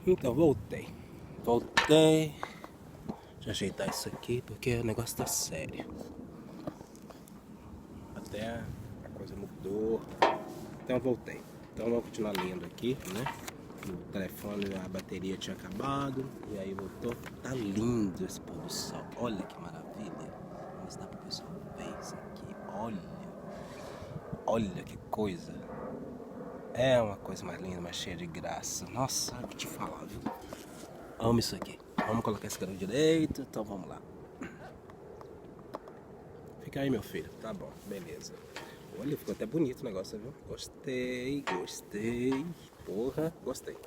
Então, voltei. Voltei. Deixa eu ajeitar isso aqui porque o negócio tá sério. Até a coisa mudou. Então, voltei. Então, vamos continuar lendo aqui, né? O telefone, a bateria tinha acabado. E aí voltou. Tá lindo esse pôr do sol. Olha que maravilha. Vamos mostrar pro pessoal ver isso aqui. Olha. Olha que coisa. É uma coisa mais linda, mais cheia de graça. Nossa, vou te falar, viu? Amo isso aqui. Vamos colocar esse canto direito, então vamos lá. Fica aí, meu filho. Tá bom, beleza. Olha, ficou até bonito o negócio, viu? Gostei, gostei. Porra, gostei.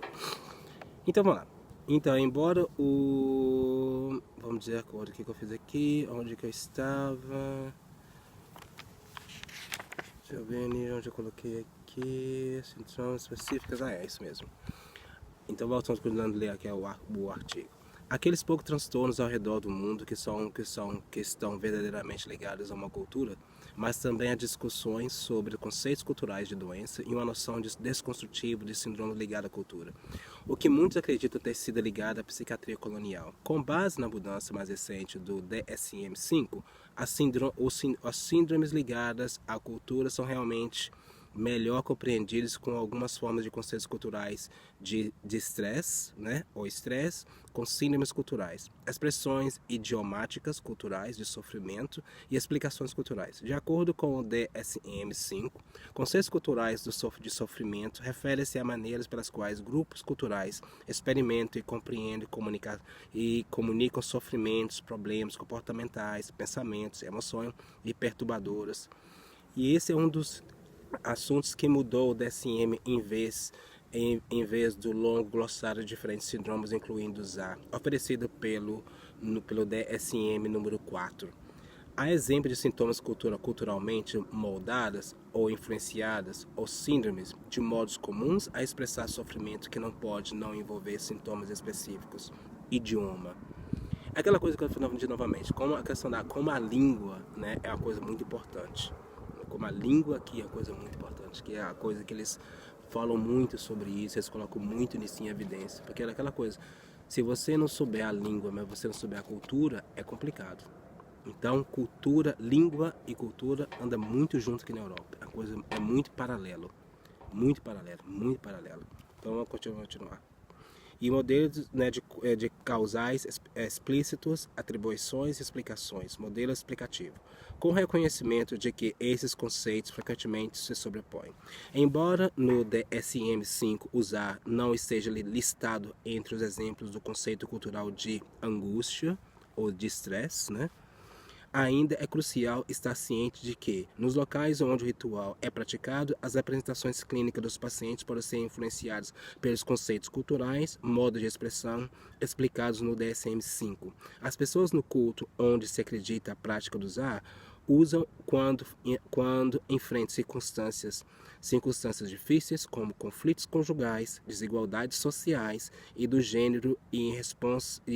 Então vamos lá. Então, embora o... Vamos dizer agora o que eu fiz aqui, onde que eu estava. Deixa eu ver onde eu coloquei aqui. Sintomas específicas. Ah, é isso mesmo. Então voltamos continuando a ler aqui o artigo. Aqueles poucos transtornos ao redor do mundo que estão verdadeiramente ligados a uma cultura, mas também há discussões sobre conceitos culturais de doença e uma noção desconstrutiva de síndrome ligada à cultura, o que muitos acreditam ter sido ligado à psiquiatria colonial. Com base na mudança mais recente do DSM-5, as síndromes ligadas à cultura são realmente melhor compreendidos com algumas formas de conceitos culturais de estresse, né, ou estresse, com síndromes culturais, expressões idiomáticas culturais de sofrimento e explicações culturais. De acordo com o DSM-5, conceitos culturais de sofrimento referem-se a maneiras pelas quais grupos culturais experimentam e compreendem e comunicam sofrimentos, problemas comportamentais, pensamentos, emoções e perturbadoras. E esse é um dos assuntos que mudou o DSM em vez do longo glossário de diferentes síndromes, incluindo os A, oferecido pelo DSM número 4. Há exemplos de sintomas culturalmente moldadas ou influenciadas, ou síndromes, de modos comuns a expressar sofrimento que não pode não envolver sintomas específicos. Idioma. Aquela coisa que eu falei novamente, como a questão como a língua, né, é uma coisa muito importante. Como a língua aqui é uma coisa muito importante, que é a coisa que eles falam muito sobre isso, eles colocam muito nisso em evidência, porque é aquela coisa, se você não souber a língua, mas você não souber a cultura, é complicado. Então, língua e cultura andam muito junto aqui na Europa, a coisa é muito paralelo, muito paralelo, muito paralelo. Então, vamos continuar. E modelos, né, de causais explícitos, atribuições e explicações, modelo explicativo, com reconhecimento de que esses conceitos frequentemente se sobrepõem. Embora no DSM-5 usar não esteja listado entre os exemplos do conceito cultural de angústia ou de estresse, né? Ainda é crucial estar ciente de que, nos locais onde o ritual é praticado, as apresentações clínicas dos pacientes podem ser influenciadas pelos conceitos culturais, modos de expressão explicados no DSM-5. As pessoas no culto onde se acredita a prática do ZAR usam quando enfrentam circunstâncias difíceis, como conflitos conjugais, desigualdades sociais e do gênero e em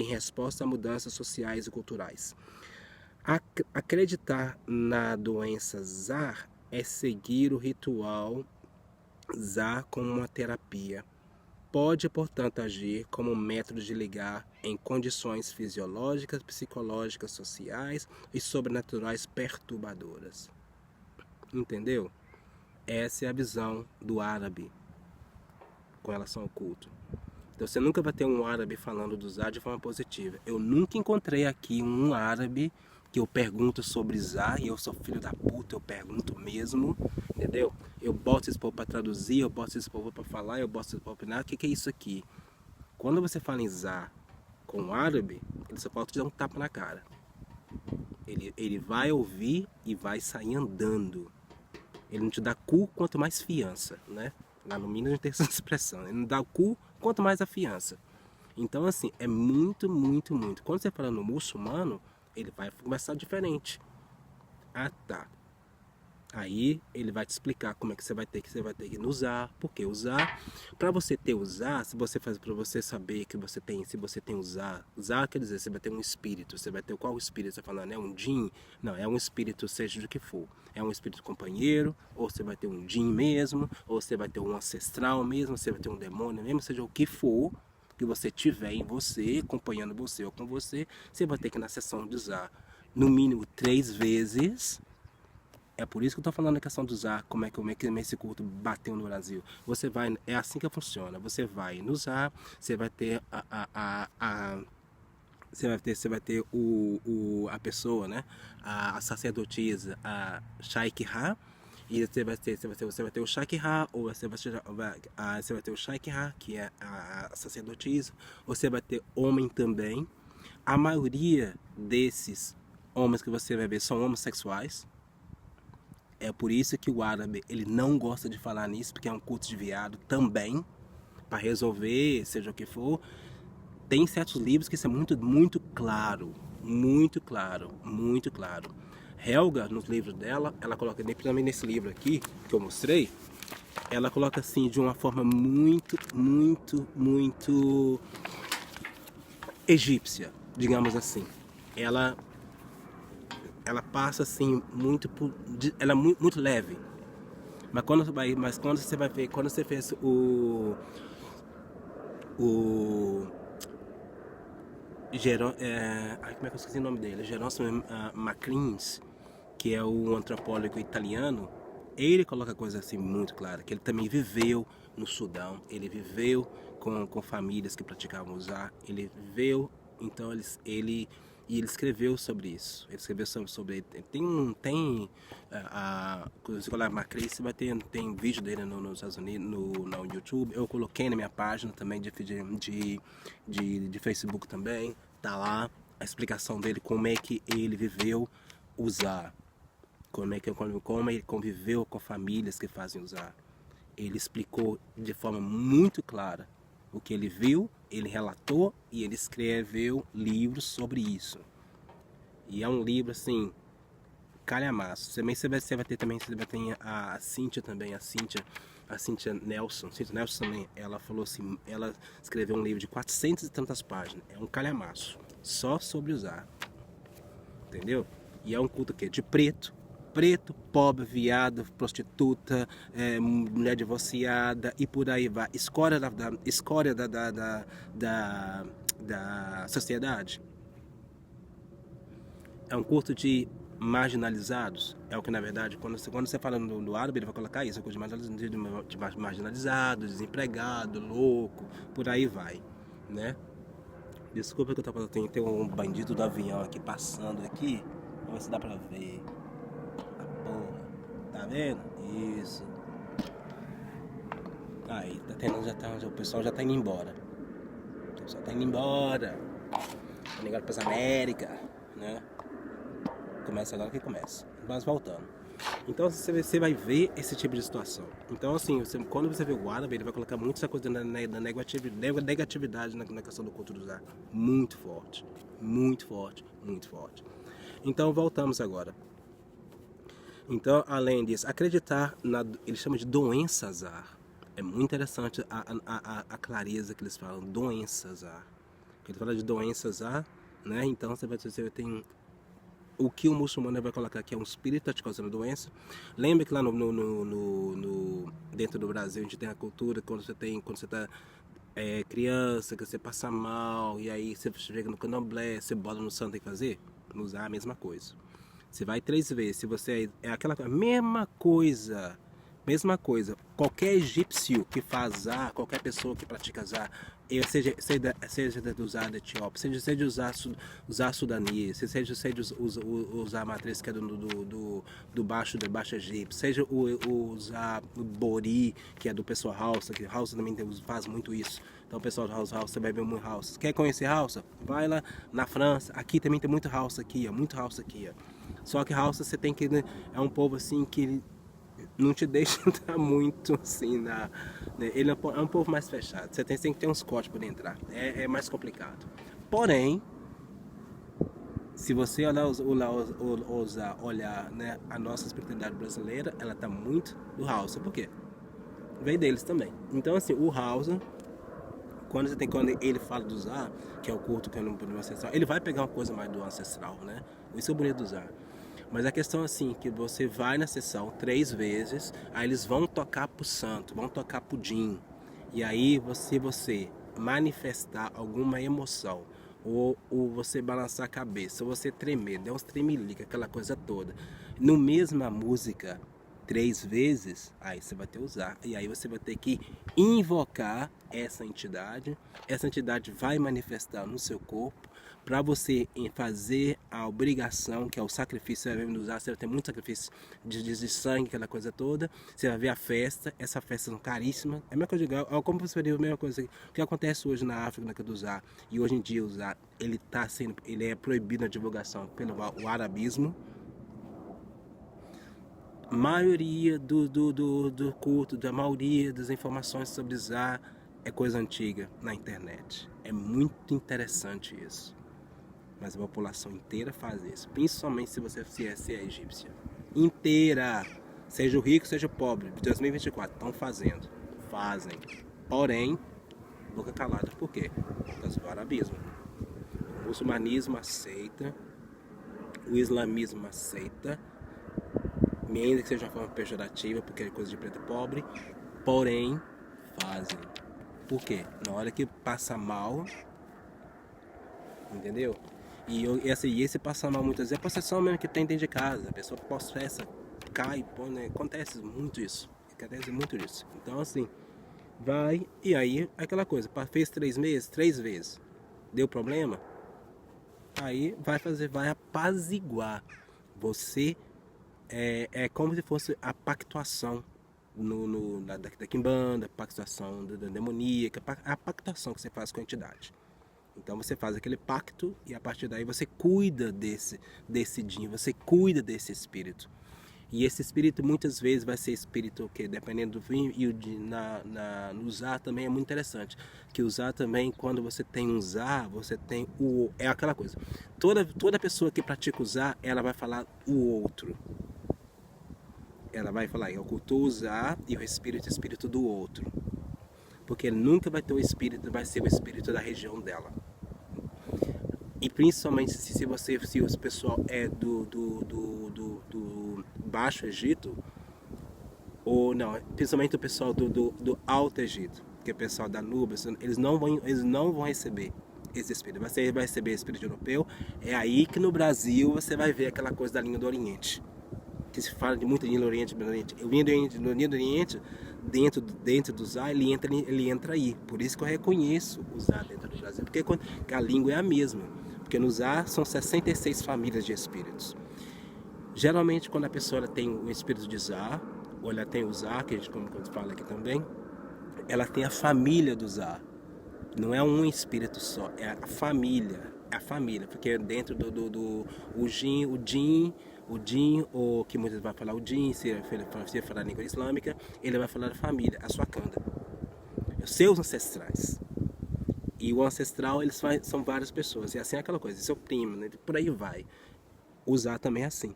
resposta a mudanças sociais e culturais. Acreditar na doença ZAR é seguir o ritual ZAR como uma terapia. Pode, portanto, agir como um método de ligar em condições fisiológicas, psicológicas, sociais e sobrenaturais perturbadoras. Entendeu? Essa é a visão do árabe com relação ao culto. Então você nunca vai ter um árabe falando do ZAR de forma positiva. Eu nunca encontrei aqui um árabe que eu pergunto sobre ZAR, e eu sou filho da puta, eu pergunto mesmo, entendeu? Eu boto esse povo para traduzir, eu boto esse povo para falar, eu boto esse povo para opinar. O que é isso aqui? Quando você fala em ZAR com um árabe, ele só pode te dar um tapa na cara. Ele vai ouvir e vai sair andando. Ele não te dá cu quanto mais fiança, né? Lá no Minas a gente tem essa expressão. Ele não dá o cu quanto mais a fiança. Então, assim, é muito, muito, muito. Quando você fala no muçulmano, ele vai começar diferente. Ah, tá. Aí ele vai te explicar como é que você vai ter que usar, por que usar. Para você ter usar, se você faz para você saber que você tem, se você tem usar quer dizer, você vai ter um espírito, você vai ter qual espírito você está falando, é um djinn? Não, é um espírito, seja do que for. É um espírito companheiro, ou você vai ter um djinn mesmo, ou você vai ter um ancestral mesmo, você vai ter um demônio mesmo, seja o que for. que você tiver em você, acompanhando você ou com você, você vai ter que ir na sessão de usar no mínimo 3 vezes. É por isso que eu tô falando a questão de usar, como é que esse culto bateu no Brasil. Você vai, é assim que funciona. Você vai no usar, você vai ter você vai ter a pessoa, né? A sacerdotisa, a Shaik Ha, e você vai ter o Shaik Ha, ou você vai ter o Shaik Ha, que é a sacerdotisa, ou você vai ter homem também. A maioria desses homens que você vai ver são homossexuais. É por isso que o árabe ele não gosta de falar nisso, porque é um culto de viado também, para resolver, seja o que for. Tem certos livros que isso é muito claro, muito claro, muito claro. Helga, nos livros dela, ela coloca, principalmente nesse livro aqui, que eu mostrei, ela coloca assim de uma forma muito egípcia, digamos assim. Ela passa assim ela é muito leve. Mas quando você vai ver, quando você fez o como é que eu esqueci o nome dele? Jerônimo Macrins, que é o antropólogo italiano, ele coloca coisas assim muito claras, que ele também viveu no Sudão, ele viveu com famílias que praticavam usar, ele viveu, então ele escreveu sobre isso. Ele escreveu sobre tem quando você colocar Macris, vai ter tem vídeo dele nos Estados Unidos, no YouTube. Eu coloquei na minha página também de Facebook também. Tá lá a explicação dele, como é que ele viveu usar, como ele conviveu com famílias que fazem usar. Ele explicou de forma muito clara o que ele viu, ele relatou e ele escreveu livros sobre isso. E é um livro assim, calhamaço. Também você vai ter também, você vai ter a Cíntia também, a Cíntia Nelson. Cíntia Nelson também, ela falou assim, ela escreveu um livro de 400 e tantas páginas. É um calhamaço, só sobre usar. Entendeu? E é um culto que é de preto, pobre, viado, prostituta, mulher divorciada e por aí vai. Escória da sociedade. É um culto de marginalizados. É o que, na verdade, quando você fala no árabe, ele vai colocar isso, é um culto de marginalizado, desempregado, louco, por aí vai, né? Desculpa que eu tô falando, tem um bandido do avião aqui passando aqui. Vamos ver se dá pra ver. A porra. Tá vendo? Isso. Aí, tá tendo, o pessoal já tá indo embora. O pessoal tá indo embora. Tá ligado pras Américas, né? Começa agora que começa. Mas voltando. Então você vai ver esse tipo de situação. Então assim, quando você vê o árabe, ele vai colocar muito essa coisa da negatividade na questão do culto do usar. Muito forte. Muito forte. Muito forte. Então voltamos agora. Então, além disso, acreditar ele chama de doença azar. É muito interessante a clareza que eles falam, doença azar. Ele fala de doença azar, né? Então você vai ter o que o muçulmano vai colocar aqui é um espírito tá te causando doença. Lembra que lá dentro do Brasil a gente tem a cultura quando você tá criança, que você passa mal, e aí você chega no candomblé, você bota no santo, tem que fazer? Usar a mesma coisa. Você vai 3 vezes, se você é aquela mesma coisa. Qualquer egípcio que faz Zar, qualquer pessoa que pratica Zar, seja do Zar da Etiópia, seja usar sudanês, seja usar a matriz que é do Baixo Egito, seja usar o Bori, que é do pessoal Hausa, que Hausa também faz muito isso. Então o pessoal de Hausa, você vai ver muito Hausa. Quer conhecer Hausa? Vai lá na França, aqui também tem muito Hausa aqui, muito Hausa aqui. Só que Hausa você tem que, né, é um povo assim que não te deixa entrar muito assim ele é um povo mais fechado. Você tem que ter uns cortes para entrar. É mais complicado. Porém, se você olhar, né, a nossa espiritualidade brasileira, ela tá muito do Hausa. Por quê? Vem deles também. Então assim, o Hausa, quando ele fala do Zar, que é o culto que é no ancestral, ele vai pegar uma coisa mais do ancestral, né? Isso é bonito do Zar. Mas a questão assim, que você vai na sessão 3 vezes, aí eles vão tocar pro santo, vão tocar pro Jin. E aí você manifestar alguma emoção, ou você balançar a cabeça, ou você tremer, der uns tremelica, aquela coisa toda, no mesma música 3 vezes, aí você vai ter que usar, e aí você vai ter que invocar essa entidade vai manifestar no seu corpo, para você fazer a obrigação, que é o sacrifício. Você vai usar, você vai ter muito sacrifício de sangue, aquela coisa toda. Você vai ver a festa, essa festa é caríssima. É a mesma coisa, como você vai ver a mesma coisa. O que acontece hoje na África, na Uzá, e hoje em dia usar, ele é proibido na divulgação pelo o arabismo. A maioria do culto, da maioria das informações sobre Zá é coisa antiga na internet. É muito interessante isso. Mas a população inteira faz isso, principalmente se você é egípcia. Inteira, seja o rico, seja o pobre, de 2024, estão fazem. Porém, boca calada, por quê? Por causa do arabismo. O muçulmanismo aceita, o islamismo aceita, ainda que seja uma forma pejorativa, porque é coisa de preto e pobre, porém, fazem. Por quê? Na hora que passa mal, entendeu? E esse passar mal muitas vezes é a possessão mesmo que tem dentro de casa. A pessoa possessa, cai, põe, né? Acontece muito isso. Então assim, vai, e aí aquela coisa, fez 3 meses, 3 vezes, deu problema, aí vai apaziguar. Você é como se fosse a pactuação da quimbanda, a pactuação da demoníaca, a pactuação que você faz com a entidade. Então você faz aquele pacto e a partir daí você cuida desse din, você cuida desse espírito. E esse espírito muitas vezes vai ser espírito que, dependendo do vinho, e no Zá também é muito interessante. Que o Zá também, quando você tem um Zá, você tem é aquela coisa. Toda pessoa que pratica o Zá, ela vai falar o outro. Ela vai falar, eu cultuo o Zá e o espírito do outro. Porque nunca vai ter o espírito da região dela. E principalmente se o pessoal é do Baixo Egito, ou não, principalmente o pessoal do Alto Egito, que é o pessoal da Nubia, eles não vão receber esse espírito. Você vai receber espírito europeu. É aí que no Brasil você vai ver aquela coisa da linha do Oriente, que se fala de muita linha do Oriente. O linha do Oriente, dentro do Zá, ele entra aí. Por isso que eu reconheço o Zá dentro do Brasil, porque a língua é a mesma. Porque no Zá são 66 famílias de espíritos. Geralmente, quando a pessoa tem o espírito de Zá, ou ela tem o Zá, que a gente como fala aqui também, ela tem a família do Zá. Não é um espírito só, é a família. É a família, porque dentro o Jin, ou que muitas vai falar o Jin, se falar a língua islâmica, ele vai falar a família, a sua canda, os seus ancestrais. E o ancestral, são várias pessoas, e assim é aquela coisa, seu primo, né? Por aí vai. Usar também é assim.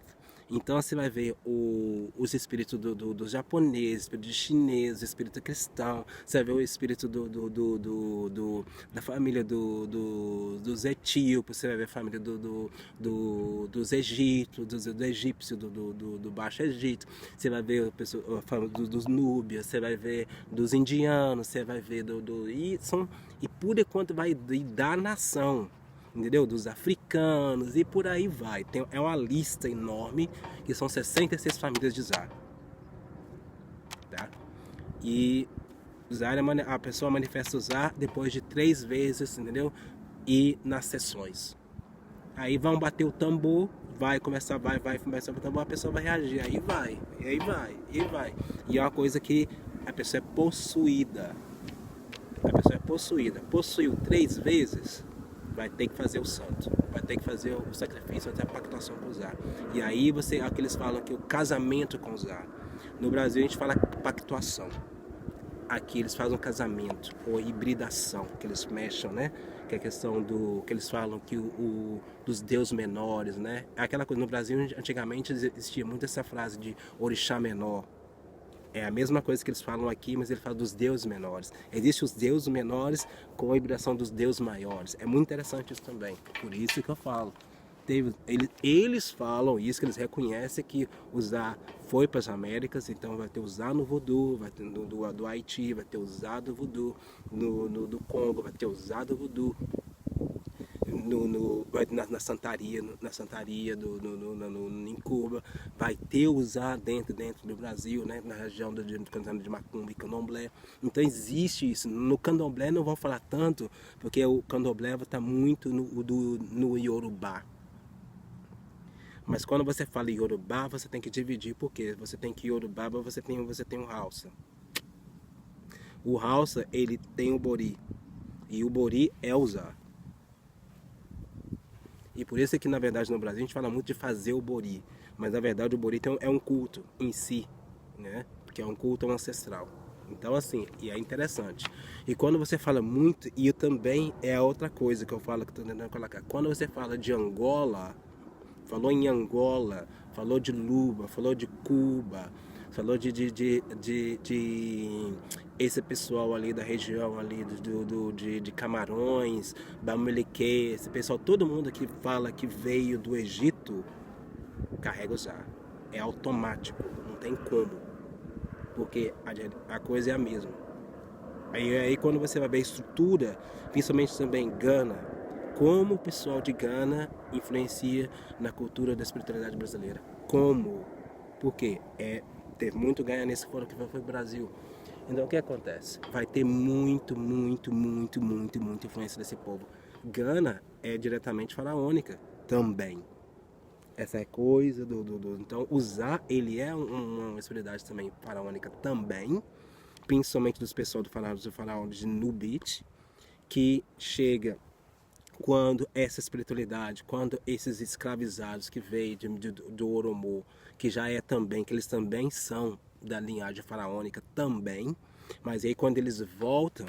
Então você vai ver os espíritos dos japoneses, espírito chinês, espírito cristão, você vai ver o espírito da família dos etíopes, você vai ver a família dos egípcios, do Baixo Egito, você vai ver a família dos núbios, você vai ver dos indianos, você vai ver e por enquanto vai da nação. Entendeu? Dos africanos e por aí vai. É uma lista enorme, que são 66 famílias de Zá. Tá? E a pessoa manifesta o Zá depois de 3 vezes, entendeu? E nas sessões. Aí vão bater o tambor, vai começar o tambor, a pessoa vai reagir, aí vai. E é uma coisa que a pessoa é possuída. Possuiu 3 vezes, vai ter que fazer o santo, vai ter que fazer o sacrifício, até a pactuação com o Zá. E aí aqui eles falam que o casamento com o Zá. No Brasil a gente fala pactuação. Aqui eles fazem um casamento, ou hibridação, que eles mexem, né? Que é a questão que eles falam que dos deuses menores, né? Aquela coisa, no Brasil antigamente existia muito essa frase de orixá menor. É a mesma coisa que eles falam aqui, mas ele fala dos deuses menores. Existem os deuses menores com a hibridação dos deuses maiores. É muito interessante isso também. Por isso que eu falo. eles falam isso, que eles reconhecem que o Zá foi para as Américas, então vai ter o Zá no voodoo, vai ter do Haiti, vai ter o Zá do voodoo, do Congo, vai ter o Zá do voodoo, na Santaria, em Cuba, vai ter o Zá dentro do Brasil, né, na região de Macumba e Candomblé. Então existe isso. No Candomblé não vão falar tanto, porque o Candomblé está muito no Yorubá. Mas quando você fala Yorubá, você tem que dividir, porque você tem que Yorubá, você tem o Hausa. O Hausa, ele tem o Bori, e o Bori é o Zá. E por isso é que, na verdade, no Brasil a gente fala muito de fazer o Bori. Mas, na verdade, o Bori é um culto em si, né? Porque é um culto ancestral. Então, assim, e é interessante. E quando você fala muito, e também é a outra coisa que eu falo, que estou tentando colocar. Quando você fala de Angola, falou em Angola, falou de Luba, falou de Cuba, falou de esse pessoal ali da região ali de Camarões, Bamileke, esse pessoal, todo mundo que fala que veio do Egito, carrega o Zá. É automático, não tem como, porque a coisa é a mesma. Aí quando você vai ver a estrutura, principalmente também Gana, como o pessoal de Gana influencia na cultura da espiritualidade brasileira. Como? Porque teve muito ganho nesse fórum que foi o Brasil. Então o que acontece? Vai ter muita influência desse povo. Gana é diretamente faraônica também. Essa é coisa Então o Zá, ele é uma espiritualidade também faraônica também, principalmente dos pessoal do faraó de Nubit, que chega quando essa espiritualidade, quando esses escravizados que veio do Oromo, que já é também, que eles também são da linhagem faraônica também, mas aí quando eles voltam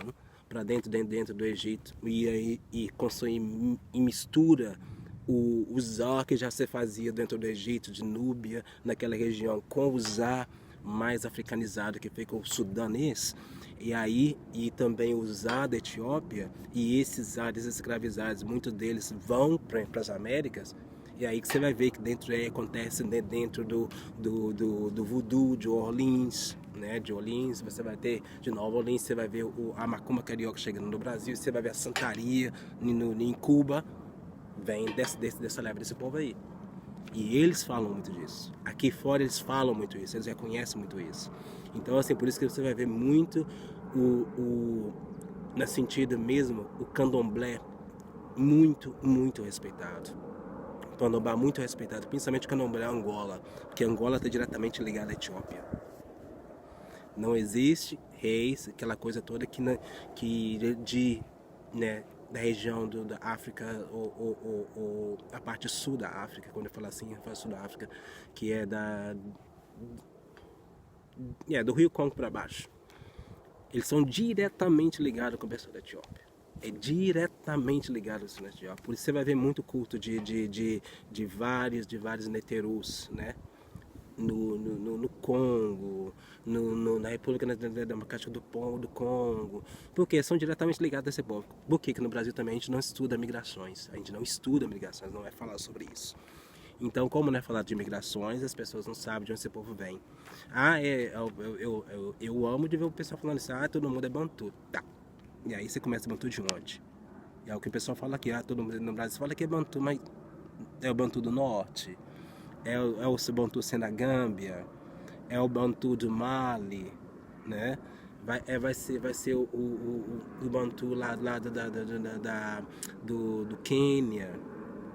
para dentro do Egito e consomem e mistura o Zá que já se fazia dentro do Egito, de Núbia, naquela região, com o Zá mais africanizado que fica o sudanês, e também o Zá da Etiópia, e esses Zás escravizados, muitos deles vão para as Américas, e aí que você vai ver que acontece dentro do voodoo de Orleans, né? De Orleans, você vai ter de Nova Orleans, você vai ver a macumba carioca chegando no Brasil, você vai ver a santaria em Cuba, vem dessa leva desse povo aí. E eles falam muito disso. Aqui fora eles falam muito isso, eles reconhecem muito isso. Então, assim, por isso que você vai ver muito na sentido mesmo, o candomblé muito respeitado. O candomblé muito respeitado, principalmente o candomblé Angola, porque Angola está diretamente ligada à Etiópia. Não existe reis, aquela coisa toda né, da região da África, ou a parte sul da África, quando eu falo assim, eu falo sul da África, que é do Rio Congo para baixo. Eles são diretamente ligados com o pessoal da Etiópia. É diretamente ligado ao da Etiópia. Por isso você vai ver muito culto de vários neterus, né? No Congo, na República Democrática do Congo, porque são diretamente ligados a esse povo. Por que no Brasil também a gente não estuda migrações? A gente não estuda migrações, não é falar sobre isso. Então, como não é falar de migrações, as pessoas não sabem de onde esse povo vem. Eu amo de ver o pessoal falando assim, todo mundo é Bantu. Tá. E aí você começa Bantu de onde? É o que o pessoal fala aqui, todo mundo no Brasil fala que é Bantu, mas é o Bantu do Norte. É o Bantu da Gâmbia, é o Bantu do Mali, né? Vai ser o Bantu lá do Quênia,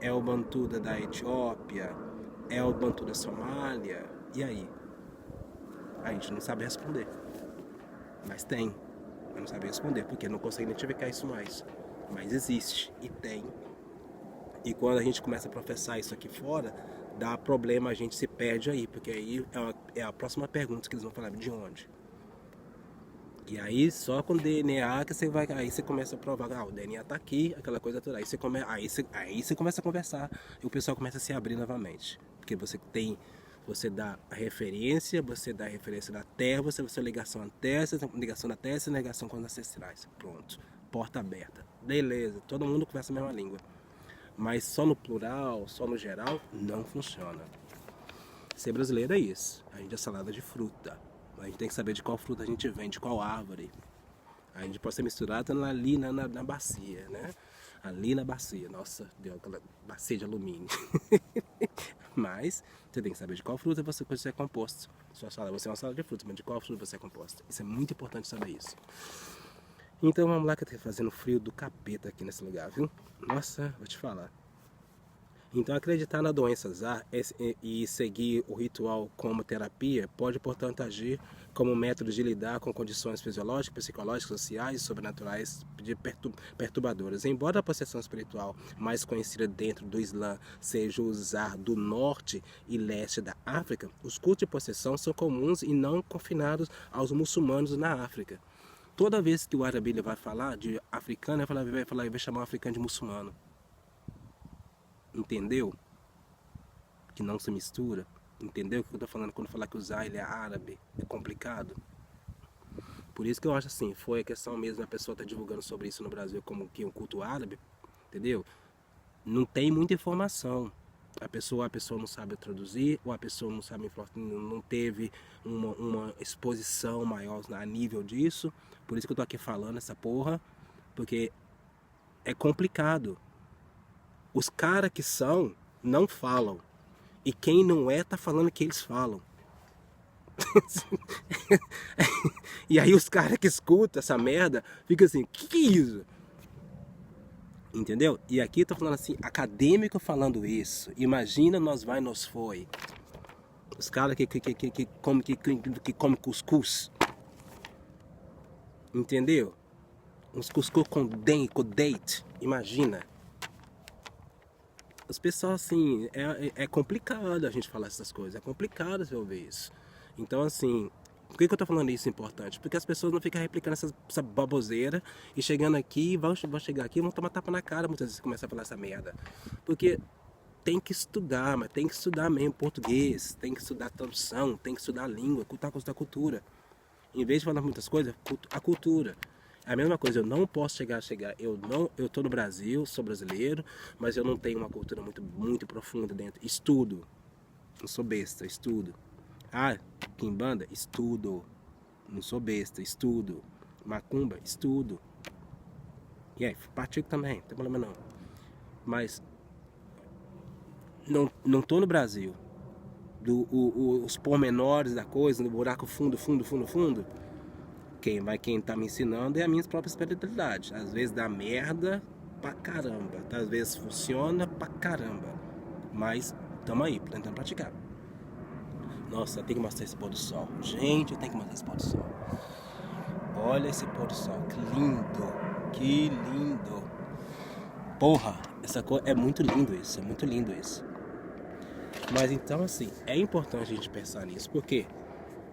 é o Bantu da Etiópia, é o Bantu da Somália. E aí? A gente não sabe responder. Mas tem. Eu não sabe responder, porque não consegue identificar isso mais. Mas existe e tem. E quando a gente começa a professar isso aqui fora, dá problema, a gente se perde aí, porque aí é a próxima pergunta que eles vão falar, de onde? E aí só com o DNA que aí você começa a provar, o DNA tá aqui, aquela coisa toda. Aí você começa a conversar e o pessoal começa a se abrir novamente. Porque você dá a referência da Terra, você dá ligação à Terra, ligação da Terra, ligação com os ancestrais. Pronto, porta aberta. Beleza, todo mundo conversa a mesma língua. Mas só no plural, só no geral, não funciona. Ser brasileiro é isso. A gente é salada de fruta. A gente tem que saber de qual fruta a gente vem, de qual árvore. A gente pode ser misturado ali na bacia, né? Ali na bacia. Nossa, deu aquela bacia de alumínio. Mas você tem que saber de qual fruta você é composto. Sua salada, você é uma salada de fruta, mas de qual fruta você é composto. Isso é muito importante saber isso. Então vamos lá que tá fazendo frio do capeta aqui nesse lugar, viu? Nossa, vou te falar. Então acreditar na doença azar e seguir o ritual como terapia pode, portanto, agir como método de lidar com condições fisiológicas, psicológicas, sociais e sobrenaturais perturbadoras. Embora a possessão espiritual mais conhecida dentro do Islã seja o zar do norte e leste da África, os cultos de possessão são comuns e não confinados aos muçulmanos na África. Toda vez que o árabe vai falar de africano, ele vai chamar o africano de muçulmano. Entendeu? Que não se mistura. Entendeu o que eu tô falando quando falar que o Zá ele é árabe? É complicado. Por isso que eu acho assim, foi a questão mesmo da pessoa estar divulgando sobre isso no Brasil como que um culto árabe, entendeu? Não tem muita informação. A pessoa não sabe traduzir, ou a pessoa não sabe, não teve uma exposição maior a nível disso. Por isso que eu tô aqui falando essa porra, porque é complicado. Os caras que são, não falam. E quem não é, tá falando que eles falam. E aí os caras que escutam essa merda, ficam assim, que é isso? Entendeu? E aqui tô falando assim, acadêmico falando isso. Imagina nós foi. Os caras que come cuscuz. Entendeu? Uns cuscuz com date. Imagina. Os pessoal assim, é complicado a gente falar essas coisas, é complicado você ouvir isso. Então assim, por que eu tô falando isso importante? Porque as pessoas não ficam replicando essa baboseira e chegando aqui, vão chegar aqui e vão tomar tapa na cara muitas vezes começam a falar essa merda. Porque tem que estudar, mas tem que estudar mesmo português, tem que estudar tradução, tem que estudar a língua, estudar cultura. Em vez de falar muitas coisas, a cultura. É a mesma coisa, eu não posso chegar, eu tô no Brasil, sou brasileiro, mas eu não tenho uma cultura muito profunda dentro. Estudo. Não sou besta, estudo. Ah, quimbanda, estudo. Não sou besta, estudo. Macumba, estudo. E aí, pratico também, não tem problema não. Mas não tô no Brasil. Os pormenores da coisa, no buraco fundo. Quem tá me ensinando é a minha própria espiritualidade. Às vezes dá merda pra caramba, às vezes funciona pra caramba, mas tamo aí, tentando praticar. Nossa, tem que mostrar esse pôr do sol. Gente, eu tenho que mostrar esse pôr do sol. Olha esse pôr do sol, que lindo. Porra, essa cor é muito lindo isso. Mas então assim, é importante a gente pensar nisso, porque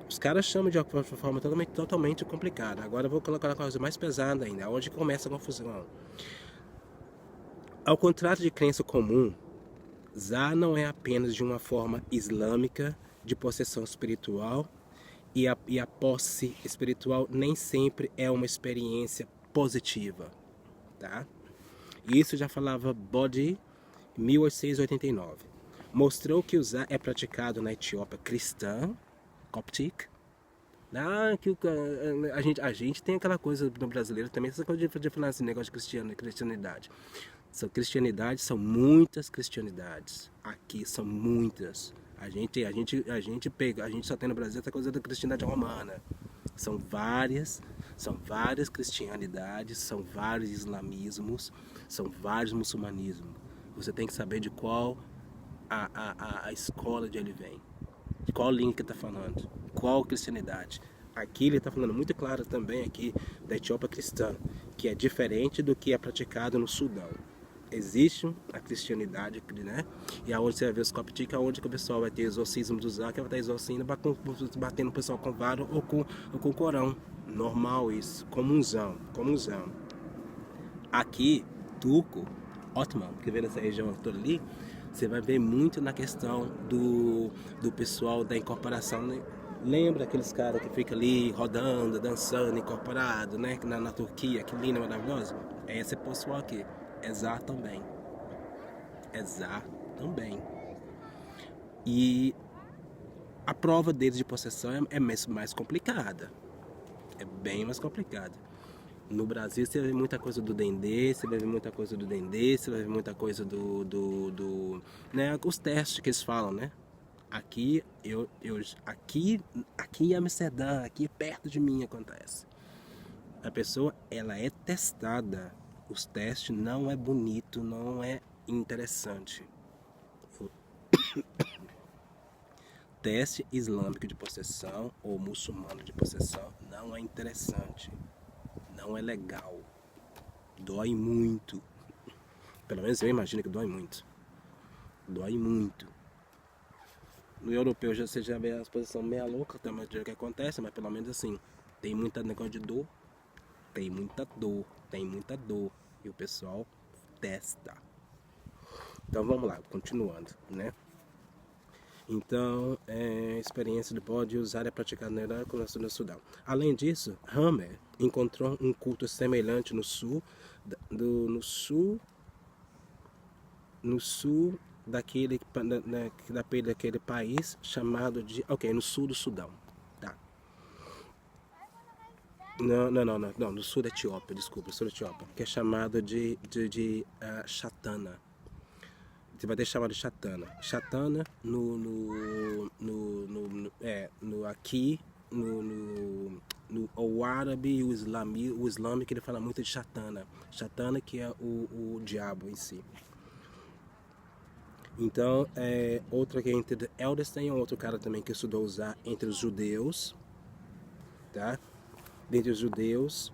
os caras chamam de uma forma totalmente complicada. Agora eu vou colocar uma coisa mais pesada ainda, onde começa a confusão. Ao contrário de crença comum, Zá não é apenas de uma forma islâmica de possessão espiritual e a posse espiritual nem sempre é uma experiência positiva, tá? Isso já falava Bodhi, 1889. Mostrou que o Zá é praticado na Etiópia cristã, Coptic. Que a gente tem aquela coisa no brasileiro também, essa coisa de falar esse negócio de cristianidade. São muitas cristianidades. Aqui são muitas. A gente só tem no Brasil essa coisa da cristianidade romana. São várias cristianidades, são vários islamismos, são vários muçulmanismos. Você tem que saber de qual a escola de ele vem. De qual língua que ele está falando, qual cristianidade. Aqui ele está falando muito claro também aqui da Etiópia cristã, que é diferente do que é praticado no Sudão. Existe a cristianidade, né? E aonde você vai ver os coptic, aonde que o pessoal vai ter exorcismo do Zá, que vai estar exorcizando, batendo o pessoal com vara ou com corão. Normal isso, comunzão. Aqui, turco, Ottoman, que vem nessa região toda ali, você vai ver muito na questão do pessoal da incorporação, né? Lembra aqueles caras que ficam ali rodando, dançando, incorporado, né? Na Turquia, que linda, maravilhosa? É esse pessoal aqui, Zá também. é Zá também. E a prova deles de possessão é mais complicada. É bem mais complicada. No Brasil você vai ver muita coisa do Dendê, você vai ver muita coisa do Dendê, você vai ver muita coisa né, os testes que eles falam, né? Aqui, aqui em Amsterdã, aqui perto de mim acontece. A pessoa, ela é testada. Os testes não é bonito, não é interessante. Teste islâmico de possessão ou muçulmano de possessão não é interessante. Não é legal. Dói muito. Pelo menos eu imagino que dói muito. Dói muito. No europeu você já vê a exposição meia louca também do que acontece, mas pelo menos assim, tem muita negócio de dor. Tem muita dor. Tem muita dor. E o pessoal testa. Então vamos lá, continuando, né? Então, experiência de pode usar e praticar na Iraque no Sudão. Além disso, Hammer encontrou um culto semelhante no sul daquele país chamado de, no sul do Sudão, tá? Não, no sul da Etiópia, desculpa, sul da Etiópia, que é chamado de Chatana. Você vai ter chamado de Chatana. Chatana o árabe e o islâmico ele fala muito de Chatana. Chatana que é o diabo em si. Então, outra que é entre Edelstein, outro cara também que estudou usar entre os judeus, tá? Dentre os judeus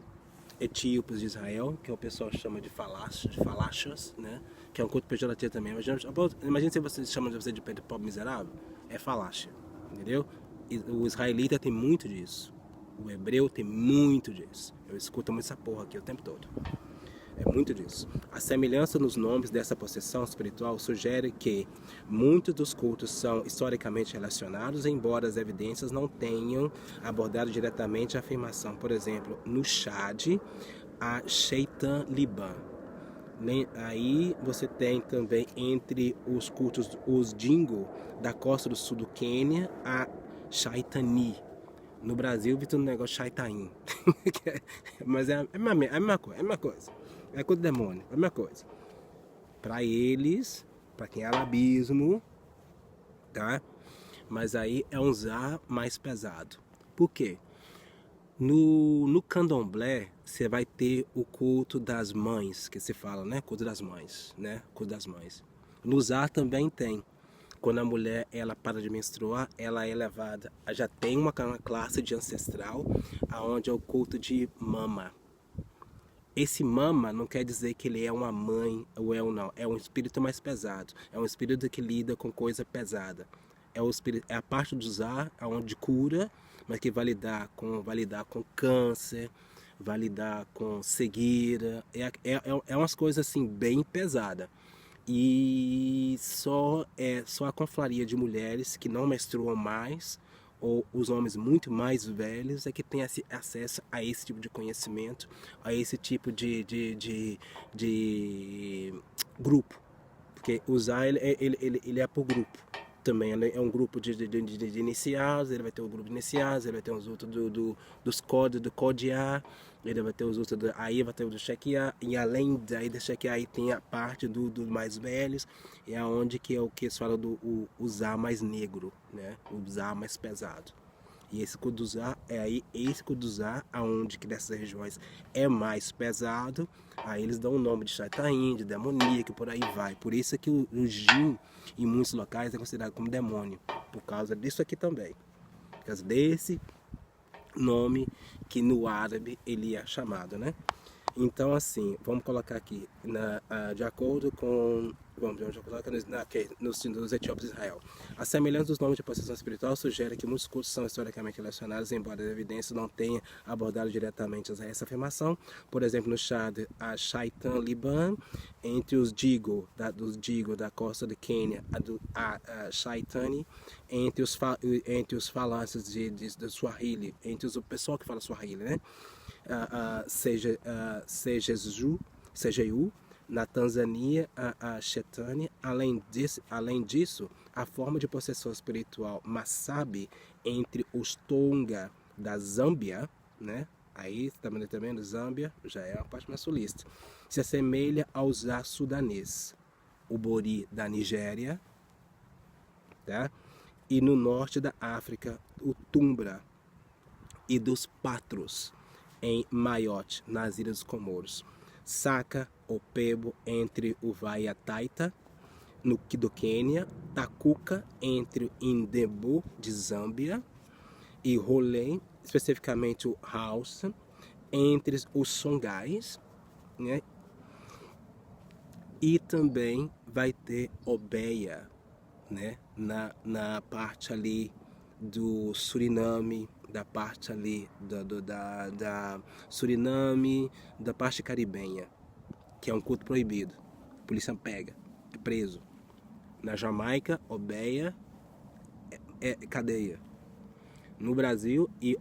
etíopes de Israel, que o pessoal chama de falácias, né? Que é um culto pejorativo também. Imagina se você chama você de pobre miserável, é falácia, entendeu? E o israelita tem muito disso. O hebreu tem muito disso. Eu escuto muito essa porra aqui o tempo todo. É muito disso. A semelhança nos nomes dessa possessão espiritual sugere que muitos dos cultos são historicamente relacionados, embora as evidências não tenham abordado diretamente a afirmação. Por exemplo, no Chad, a Shaitan Liban. Aí você tem também entre os cultos, os Dingo da costa do sul do Quênia, a Shaitani. No Brasil, vi tudo um negócio Shaitain. Mas é a mesma coisa. É culto do demônio, é a mesma coisa. Para eles, para quem é arabismo, tá? Mas aí é um Zá mais pesado. Por quê? No candomblé, você vai ter o culto das mães, que se fala, né? Culto das mães, né? Culto das mães. No Zá também tem. Quando a mulher ela para de menstruar, ela é levada, já tem uma classe de ancestral, aonde é o culto de mama. Esse mama não quer dizer que ele é uma mãe ou não, é um espírito mais pesado, é um espírito que lida com coisa pesada. É a parte do Zá, onde cura, mas que vai lidar com câncer, vai lidar com cegueira, é umas coisas assim bem pesadas. E só a confraria de mulheres que não menstruam mais, ou os homens muito mais velhos, é que tem acesso a esse tipo de conhecimento, a esse tipo de grupo. Porque usar ele é por grupo também. Ele é um grupo de iniciados, ele vai ter o grupo de iniciados, ele vai ter os outros dos códigos, do CODIA, ele vai ter os outros, aí vai ter o do chequear, e além daí do chequear, aí tem a parte do mais velhos, é onde que é o que eles falam do usar mais negro, né? O usar mais pesado. E esse Kuduzá esse Kuduzá, aonde que dessas regiões é mais pesado, aí eles dão o nome de Shaitain, de demoníaco, por aí vai. Por isso é que o Jin, em muitos locais, é considerado como demônio, por causa disso aqui também. Por causa desse nome que no árabe ele é chamado, né? Então, assim, vamos colocar aqui, de acordo com... Vamos colocar nos etíopes de Israel. A semelhança dos nomes de possessão espiritual sugere que muitos cultos são historicamente relacionados, embora a evidência não tenha abordado diretamente essa afirmação. Por exemplo, no Chad, a Shaitan Liban, entre os Digo da costa de Quênia, a Shaitani, entre os falantes de Swahili, entre o pessoal que fala Swahili, né? Seja Sejeju, Na Tanzânia, a Shetani. Além disso, a forma de possessão espiritual Masabi entre os Tonga da Zâmbia, né? Aí, tá vendo? Zâmbia já é a parte mais sulista. Se assemelha ao Zá sudanês, o Bori da Nigéria, tá? E no norte da África, o Tumbra e dos Patros, em Mayotte, nas Ilhas dos Comoros. Saka, Opebo, entre o Vaiataita, do Quênia, Takuka, entre o Indembu, de Zâmbia, e Rolém, especificamente o Hausa, entre os Songais, né? E também vai ter Obeia, né? Na parte ali do Suriname, da parte ali da Suriname, da parte caribenha, que é um culto proibido. A polícia pega, é preso. Na Jamaica, Obeia é cadeia. No Brasil, e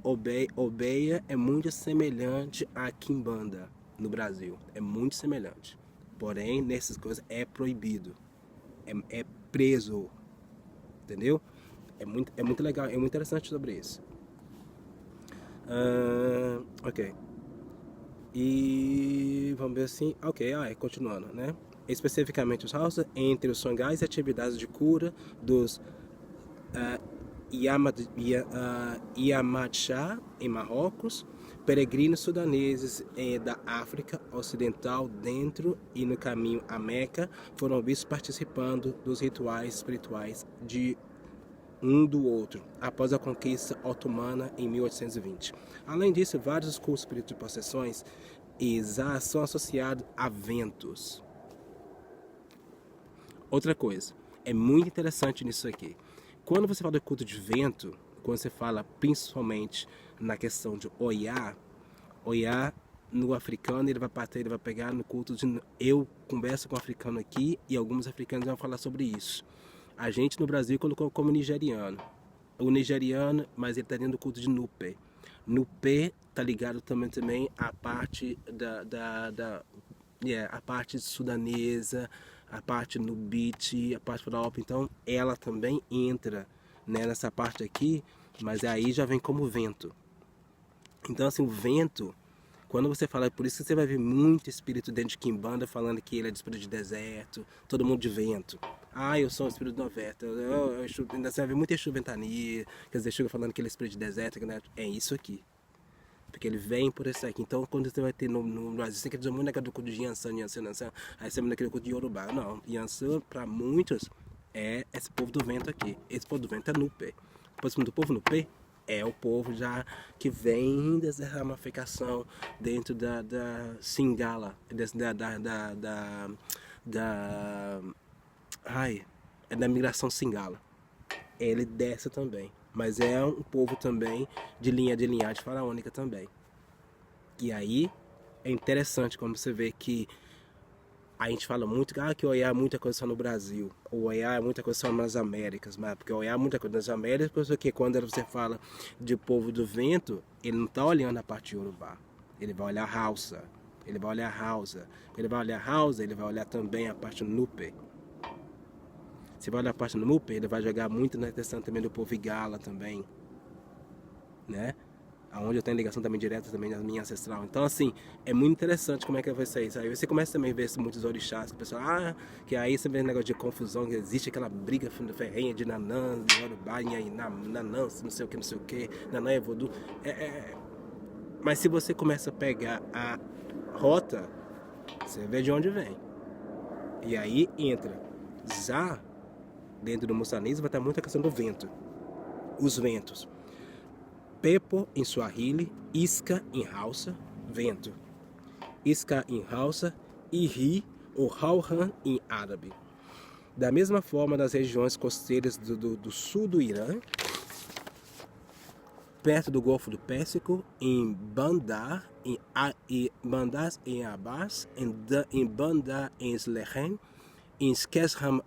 Obeia é muito semelhante a Quimbanda no Brasil. É muito semelhante. Porém, nessas coisas é proibido. É preso. Entendeu? É muito legal, é muito interessante sobre isso. Ok. E vamos ver assim. Ok, continuando, né? Especificamente os Hausa, entre os Songais e atividades de cura dos Yamatcha em Marrocos, peregrinos sudaneses da África Ocidental dentro e no caminho a Meca foram vistos participando dos rituais espirituais de um do outro, após a conquista otomana em 1820. Além disso, vários cultos espirituais de possessões são associados a ventos. Outra coisa, é muito interessante nisso aqui. Quando você fala de culto de vento, quando você fala principalmente na questão de Oiá no africano ele vai pegar no culto de... Eu converso com um africano aqui e alguns africanos vão falar sobre isso. A gente no Brasil colocou como nigeriano. O nigeriano, mas ele está dentro do culto de Nupe. Nupe tá ligado também à parte a parte sudanesa, a parte nubite, a parte própria. Então ela também entra, né, nessa parte aqui, mas aí já vem como vento. Então assim, o vento, quando você fala, por isso que você vai ver muito espírito dentro de Quimbanda falando que ele é de espírito de deserto, todo mundo de vento. Eu sou o espírito do vento. Ainda você vai ver muito Exu Ventania, quer dizer, chega falando que ele é espírito de deserto, né? É isso aqui. Porque ele vem por isso aqui. Então, quando você vai ter no Brasil, você quer dizer muito naquele culto de Yansan, aí você vai naquele culto de Yorubá. Não, Yansan, para muitos, é esse povo do vento aqui. Esse povo do vento é Nupe. Depois, do povo Nupe, é o povo já que vem dessa ramificação dentro da Singala, é da migração Singala. Ele desce também. Mas é um povo também de linhagem faraônica também. E aí é interessante como você vê que a gente fala muito que o Oiá é muita coisa só no Brasil. O Oiá é muita coisa só nas Américas. Mas porque o Oiá é muita coisa nas Américas, porque quando você fala de povo do vento, ele não está olhando a parte de Yorubá. Ele vai olhar Hausa. Ele vai olhar Hausa. Ele vai olhar também a parte Nupe. Se vai olhar a parte do Nupe, ele vai jogar muito na questão também do povo Igala também, né? Onde eu tenho ligação também direta também da minha ancestral. Então assim, é muito interessante como é que vai ser isso. Aí você começa também a ver muitos orixás, que o pessoal, que aí você vê um negócio de confusão, que existe aquela briga ferrenha de Nanã, de Yorubá, Nanã, não sei o que, Nanã é voodoo. Mas se você começa a pegar a rota, você vê de onde vem. E aí entra Zá. Dentro do moçanismo vai estar muito a questão do vento. Os ventos. Pepo em Swahili, Isca em Hausa, vento. Isca em Hausa, Iri ou Hauhan em árabe. Da mesma forma nas regiões costeiras do sul do Irã, perto do Golfo do Pérsico, em Bandar, em Abbas, em Bandar em Slehem, em Skesham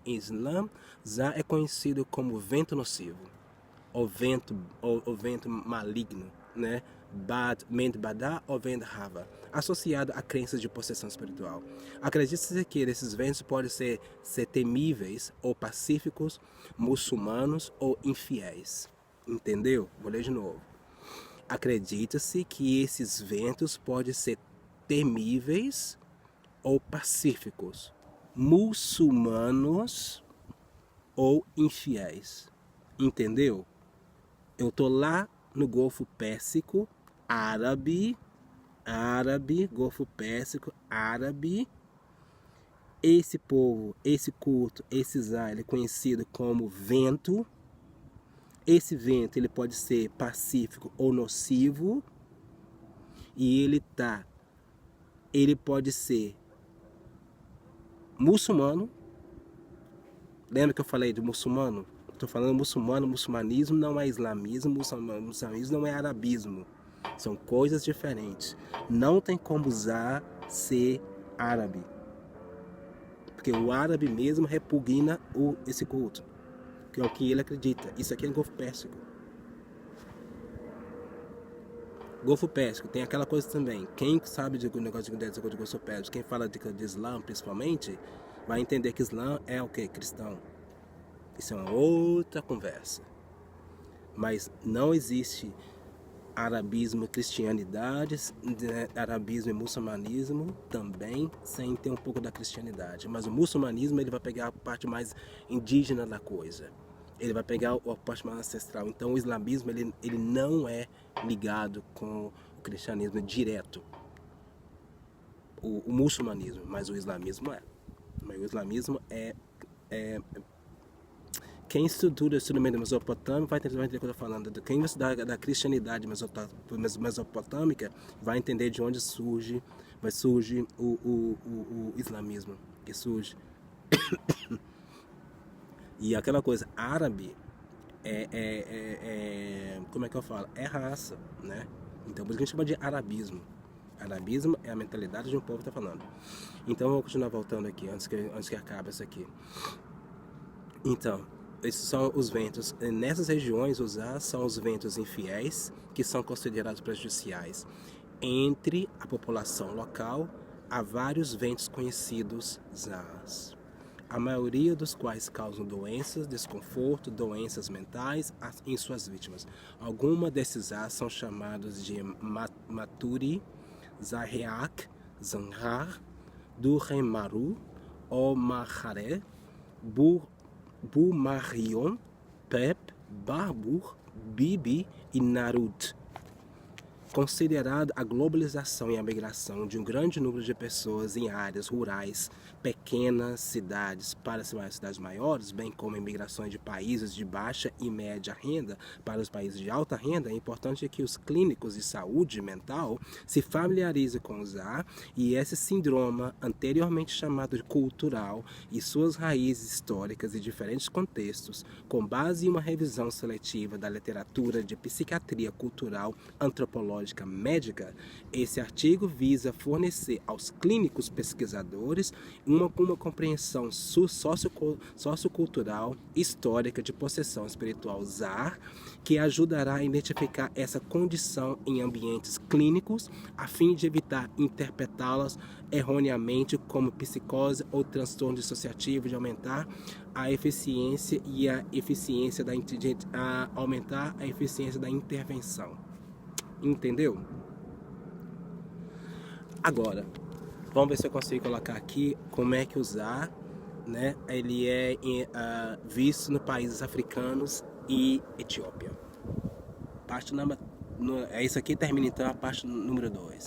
Islam, Zá é conhecido como vento nocivo, ou vento maligno, né? Mente Badá ou Vend Hava, associado a crenças de possessão espiritual. Acredita-se que esses ventos podem ser temíveis ou pacíficos, muçulmanos ou infiéis. Entendeu? Vou ler de novo. Acredita-se que esses ventos podem ser temíveis ou pacíficos, muçulmanos ou infiéis. Entendeu? Eu tô lá no Golfo Pérsico, árabe, Golfo Pérsico, árabe. Esse povo, esse culto, esse Zá, ele é conhecido como vento. Esse vento ele pode ser pacífico ou nocivo. E ele pode ser muçulmano. Lembra que eu falei de muçulmano? Estou falando muçulmano, muçulmanismo não é islamismo, muçulmanismo não é arabismo. São coisas diferentes. Não tem como usar ser árabe. Porque o árabe mesmo repugna esse culto. Que é o que ele acredita. Isso aqui é Golfo Pérsico. Golfo Pérsico tem aquela coisa também. Quem sabe de negócio de Golfo Pérsico, quem fala de Islã principalmente, vai entender que Islã é o que? Cristão. Isso é uma outra conversa. Mas não existe arabismo e cristianidade, arabismo e muçulmanismo também, sem ter um pouco da cristianidade. Mas o muçulmanismo ele vai pegar a parte mais indígena da coisa. Ele vai pegar a parte mais ancestral. Então o islamismo ele não é ligado com o cristianismo direto. O muçulmanismo, mas o islamismo é. Mas o islamismo é quem estuda meio mesopotâmico vai entender o que eu estou falando. Quem estudar da cristianidade mesopotâmica vai entender de onde surge o islamismo, que surge. E aquela coisa, árabe como é que eu falo? É raça, né? Então por isso que a gente chama de arabismo. Arabismo é a mentalidade de um povo que está falando. Então eu vou continuar voltando aqui, antes que acabe isso aqui. Então, esses são os ventos. Nessas regiões, são os ventos infiéis, que são considerados prejudiciais. Entre a população local, há vários ventos conhecidos zás, a maioria dos quais causam doenças, desconforto, doenças mentais em suas vítimas. Alguns desses zás são chamados de Maturi, Zaheak, Zanhar, Durremaru, Omaharé, Bumarion, Pep, Barbur, Bibi e Narut. Considerada a globalização e a migração de um grande número de pessoas em áreas rurais, pequenas cidades para cidades maiores, bem como imigrações de países de baixa e média renda para os países de alta renda, é importante que os clínicos de saúde mental se familiarizem com o ZA e esse síndrome, anteriormente chamado de cultural, e suas raízes históricas e diferentes contextos, com base em uma revisão seletiva da literatura de psiquiatria cultural antropológica médica. Esse artigo visa fornecer aos clínicos pesquisadores uma compreensão sociocultural histórica de possessão espiritual ZAR, que ajudará a identificar essa condição em ambientes clínicos, a fim de evitar interpretá-las erroneamente como psicose ou transtorno dissociativo, de aumentar a eficiência e a eficiência aumentar a eficiência da intervenção. Entendeu? Agora, vamos ver se eu consigo colocar aqui como é que usar, né? Ele é visto nos países africanos e Etiópia. É isso aqui, termina então a parte número 2.